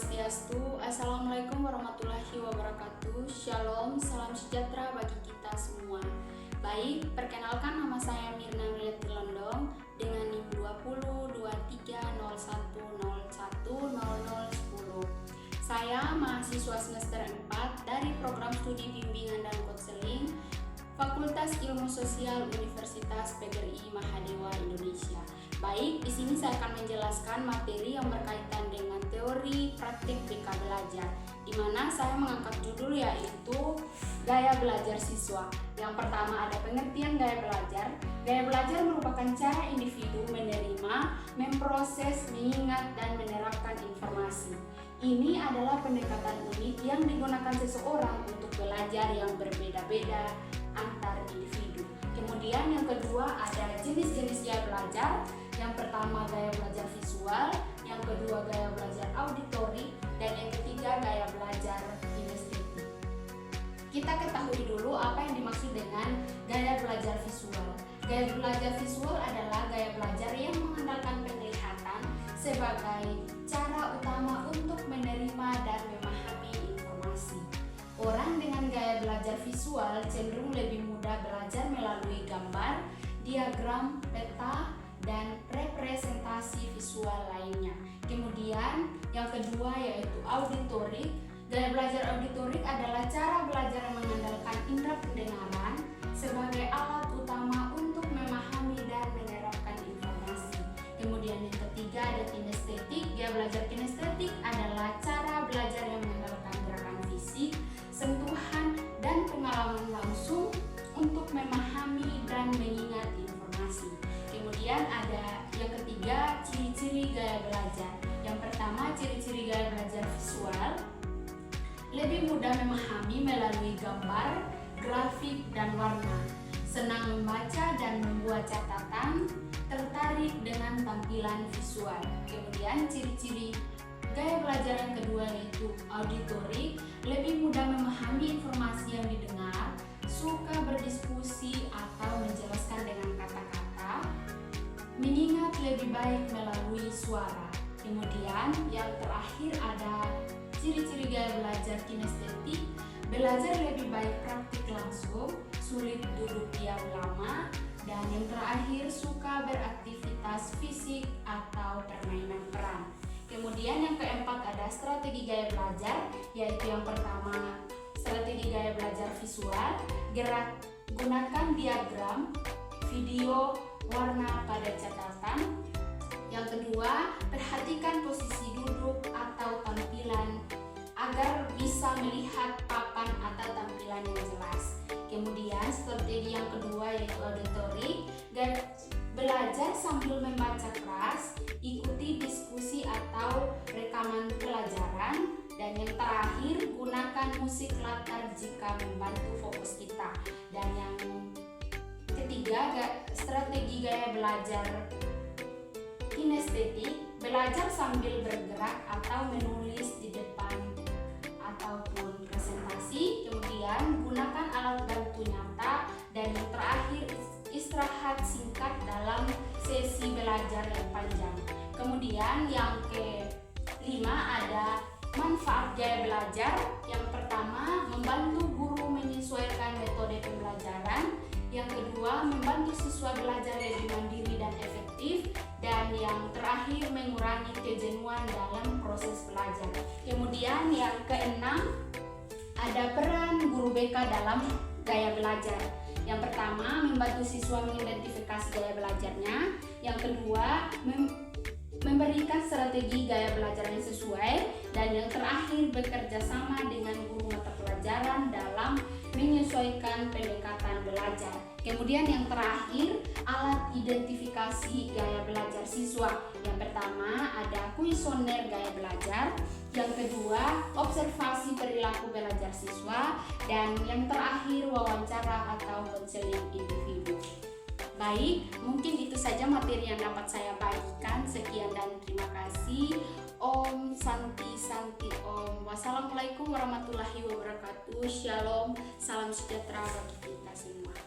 Swastiastu. Assalamualaikum warahmatullahi wabarakatuh. Shalom, salam sejahtera bagi kita semua. Baik, perkenalkan nama saya Mirna Nuriyati Londong dengan NIM 202301010010. Saya mahasiswa semester 4 dari program studi bimbingan dan konseling Fakultas Ilmu Sosial Universitas PGRI Mahadewa Indonesia. Baik, di sini saya akan menjelaskan materi yang berkaitan dengan teori praktik BK belajar, di mana saya mengangkat judul yaitu gaya belajar siswa. Yang pertama ada pengertian gaya belajar. Gaya belajar merupakan cara individu menerima, memproses, mengingat, dan menerapkan informasi. Ini adalah pendekatan unik yang digunakan seseorang untuk belajar yang berbeda-beda antar individu. Kemudian yang kedua ada jenis-jenis gaya belajar. Yang pertama gaya belajar visual, yang kedua gaya belajar auditorik, dan yang ketiga gaya belajar kinestetik. Kita ketahui dulu apa yang dimaksud dengan gaya belajar visual. Gaya belajar visual adalah gaya belajar yang mengandalkan penglihatan sebagai cara utama untuk menerima dan memahami informasi. Orang dengan gaya belajar visual cenderung lebih mudah belajar melalui gambar, diagram, peta, dan representasi visual lainnya. Kemudian yang kedua yaitu auditorik. Gaya belajar auditorik adalah cara belajar yang mengandalkan indera pendengaran sebagai alat utama untuk memahami dan menerapkan informasi. Kemudian yang ketiga ada kinestetik. Gaya belajar kinestetik adalah cara belajar yang mengandalkan gerakan fisik, sentuhan, dan pengalaman langsung untuk memahami dan mengingat informasi. Kemudian ada yang ketiga, ciri-ciri gaya belajar. Yang pertama, ciri-ciri gaya belajar visual. Lebih mudah memahami melalui gambar, grafik, dan warna. Senang membaca dan membuat catatan, tertarik dengan tampilan visual. Kemudian ciri-ciri gaya belajar yang kedua yaitu auditorik. Lebih mudah memahami informasi yang didengar, suka berdiskusi atau menjelaskan dengan kata-kata, mengingat lebih baik melalui suara. Kemudian yang terakhir ada ciri-ciri gaya belajar kinestetik. Belajar lebih baik praktik langsung, sulit duduk diam lama, dan yang terakhir suka beraktivitas fisik atau permainan peran. Kemudian yang keempat ada strategi gaya belajar, yaitu yang pertama strategi gaya belajar visual. Gunakan diagram, video, warna pada catatan. Yang kedua, perhatikan posisi duduk atau tampilan agar bisa melihat papan atau tampilan yang jelas. Kemudian strategi yang kedua yaitu auditorik. Belajar sambil membaca keras, ikuti diskusi atau rekaman pelajaran. Dan yang terakhir, gunakan musik latar jika membantu fokus kita. Dan yang ketiga, strategi gaya belajar kinestetik. Belajar sambil bergerak atau menulis di depan ataupun presentasi. Kemudian gunakan alat bantu nyata. Dan yang terakhir, istirahat singkat dalam sesi belajar yang panjang. Kemudian yang kelima ada manfaat gaya belajar. Yang pertama, membantu guru menyesuaikan metode pembelajaran. Yang kedua, membantu siswa belajar lebih mandiri dan efektif. Dan yang terakhir, mengurangi kejenuhan dalam proses belajar. Kemudian yang keenam, ada peran guru BK dalam gaya belajar. Yang pertama, membantu siswa mengidentifikasi gaya belajarnya. Yang kedua, memberikan strategi gaya belajar yang sesuai. Dan yang terakhir, bekerja sama dengan guru mata pelajaran dalam menyesuaikan pendekatan belajar. Kemudian yang terakhir, alat identifikasi gaya belajar siswa. Yang pertama ada kuesioner gaya belajar. Yang kedua, observasi perilaku belajar siswa. Dan yang terakhir, wawancara atau konseling individu. Baik, mungkin itu saja materi yang dapat saya bagikan. Sekian dan terima kasih. Om Santi Santi Om. Wassalamualaikum warahmatullahi wabarakatuh. Shalom, salam sejahtera bagi kita semua.